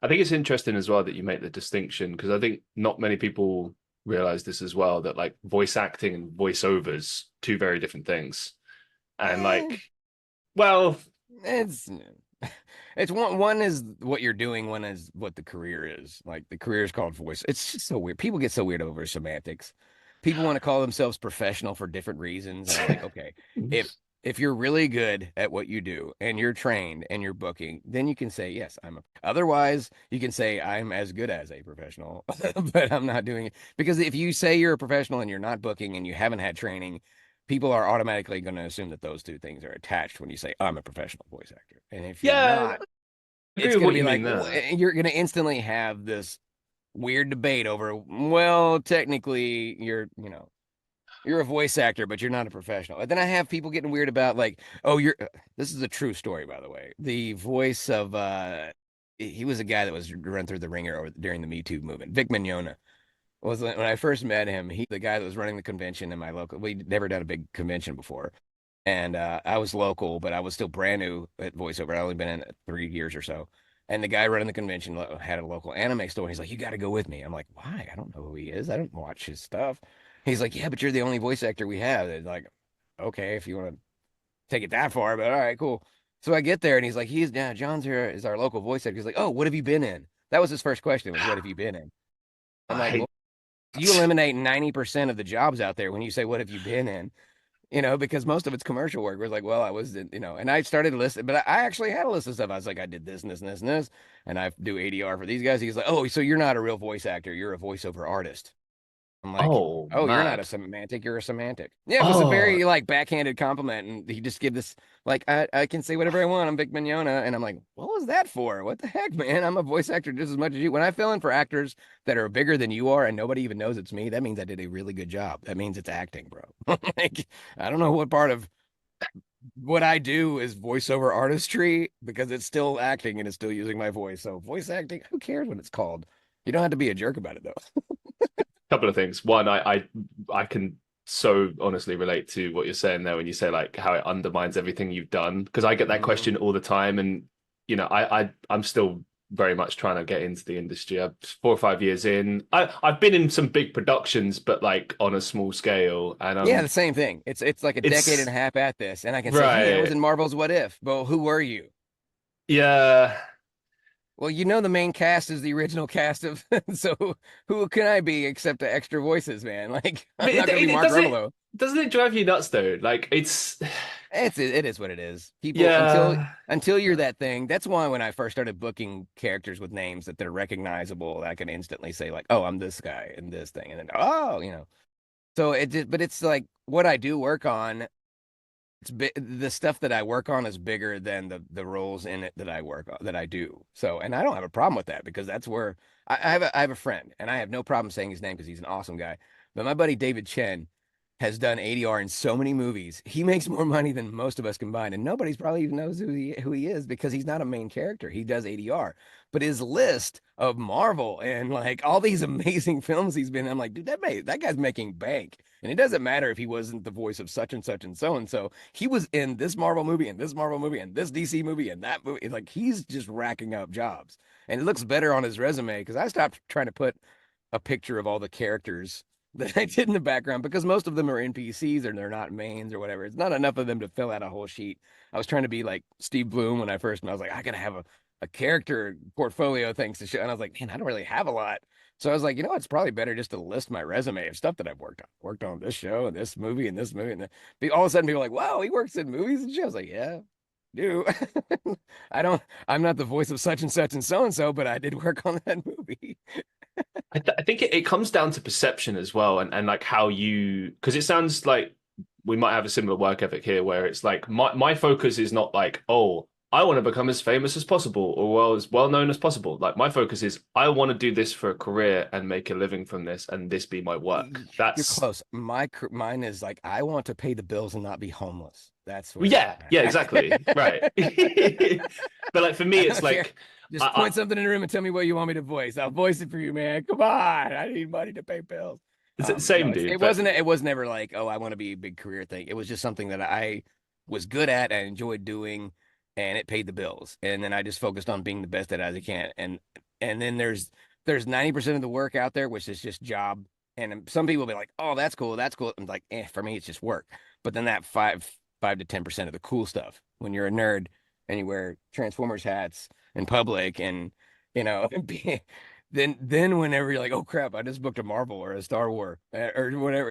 I think it's interesting as well that you make the distinction because I think not many people realize this as well that like voice acting and voiceovers two very different things. And Eh, like, well, it's it's one is what you're doing, one is what the career is. Like the career is called voice. It's just so weird. People get so weird over semantics. People want to call themselves professional for different reasons, and I'm like, okay, if you're really good at what you do and you're trained and you're booking, then you can say yes, I'm a. Otherwise, you can say I'm as good as a professional, but I'm not doing it because if you say you're a professional and you're not booking and you haven't had training, people are automatically going to assume that those two things are attached when you say I'm a professional voice actor. And if you're yeah, not, I agree it's with going to what be you mean like there. you're going to instantly have this weird debate over, well, technically you're a voice actor, but you're not a professional. And then I have people getting weird about like, oh, you're this is a true story, by the way. The voice of he was a guy that was run through the ringer during the Me Too movement. Vic Mignogna was when I first met him. He the guy that was running the convention in my local. We'd never done a big convention before, and I was local, but I was still brand new at voiceover. I'd only been in it 3 years or so. And the guy running the convention had a local anime store. And he's like, "You got to go with me." I'm like, "Why? I don't know who he is. I don't watch his stuff." He's like, "Yeah, but you're the only voice actor we have." It's like, okay, if you want to take it that far, but all right, cool. So I get there and he's like, yeah, John's here is our local voice actor. He's like, "Oh, what have you been in?" That was his first question was, "What have you been in?" I'm I like, "Well, hate you eliminate 90% of the jobs out there when you say, 'What have you been in?'" Because most of it's commercial work. We're like, well, I was, and I started to list, but I actually had a list of stuff. I was like, I did this and this and this and this, and I do ADR for these guys. He's like, oh, so you're not a real voice actor. You're a voiceover artist. I'm like, oh oh, you're not a mad. semantic, you're a semantic. Yeah, it was a Oh, very like backhanded compliment. And he just give this like I can say whatever I want. I'm Vic Mignogna. And I'm like, what was that for? What the heck, man? I'm a voice actor just as much as you. When I fill in for actors that are bigger than you are and nobody even knows it's me, that means I did a really good job. That means it's acting, bro. Like, I don't know what part of what I do is voiceover artistry because it's still acting and it's still using my voice. So voice acting, who cares what it's called? You don't have to be a jerk about it though. couple of things. One, I can so honestly relate to what you're saying there when you say like how it undermines everything you've done because I get that Mhm. question all the time, and I'm still very much trying to get into the industry. I'm 4 or 5 years in. I've been in some big productions, but like on a small scale, and Yeah, the same thing. It's like a decade and it's a half at this, and I can say, "Hey, I was right. in Marvel's What If." Well, who were you? Yeah, Well, the main cast is the original cast of, so who can I be except the extra voices, man? Like, I'm but not gonna be it Mark Ruffalo. doesn't it drive you nuts though? Like it's It is what it is. People yeah. until you're that thing. That's why when I first started booking characters with names that they're recognizable, I can instantly say like, "Oh, I'm this guy in this thing," and then oh. So but it's like what I do work on. The stuff that I work on is bigger than the roles in it that I work on that I do. So, and I don't have a problem with that because that's where I have a friend, and I have no problem saying his name because he's an awesome guy. But my buddy David Chen has done ADR in so many movies. He makes more money than most of us combined, and nobody's probably even knows who he is because he's not a main character. He does ADR, but his list of Marvel and like all these amazing films he's been in, I'm like, dude, that guy's making bank. And it doesn't matter if he wasn't the voice of such and such and so and so. He was in this Marvel movie and this Marvel movie and this DC movie and that movie. Like he's just racking up jobs. And it looks better on his resume because I stopped trying to put a picture of all the characters that I did in the background because most of them are NPCs or they're not mains or whatever. It's not enough of them to fill out a whole sheet. I was trying to be like Steve Bloom when I first, and I was like, I gotta have a character portfolio things to show. And I was like, man, I don't really have a lot. So I was like, it's probably better just to list my resume of stuff that I've worked on. Worked on this show and this movie and this movie. And all of a sudden people are like, wow, he works in movies and shows. Like, yeah, do. I'm not the voice of such and so, but I did work on that movie. I think it comes down to perception as well, and like how you because it sounds like we might have a similar work ethic here, where it's like my focus is not like oh I want to become as famous as possible or well known as possible. Like my focus is I want to do this for a career and make a living from this, and this be my work. You're That's close. Mine is like I want to pay the bills and not be homeless. That's well, where yeah, I'm yeah, exactly, right. at. But like for me, I it's don't care. like Just I point something in the room and tell me what you want me to voice. I'll voice it for you, man. Come on. I need money to pay bills. it's the No, same dude, it but wasn't. It was never like, oh, I want to be a big career thing. It was just something that I was good at and enjoyed doing, and it paid the bills. And then I just focused on being the best at it as I can. And And then there's 90% of the work out there, which is just job. And some people will be like, oh, that's cool, that's cool. And like, for me, it's just work. But then that five to 10% of the cool stuff, when you're a nerd and you wear Transformers hats in public, and then whenever you're like, oh crap, I just booked a Marvel or a Star Wars or whatever,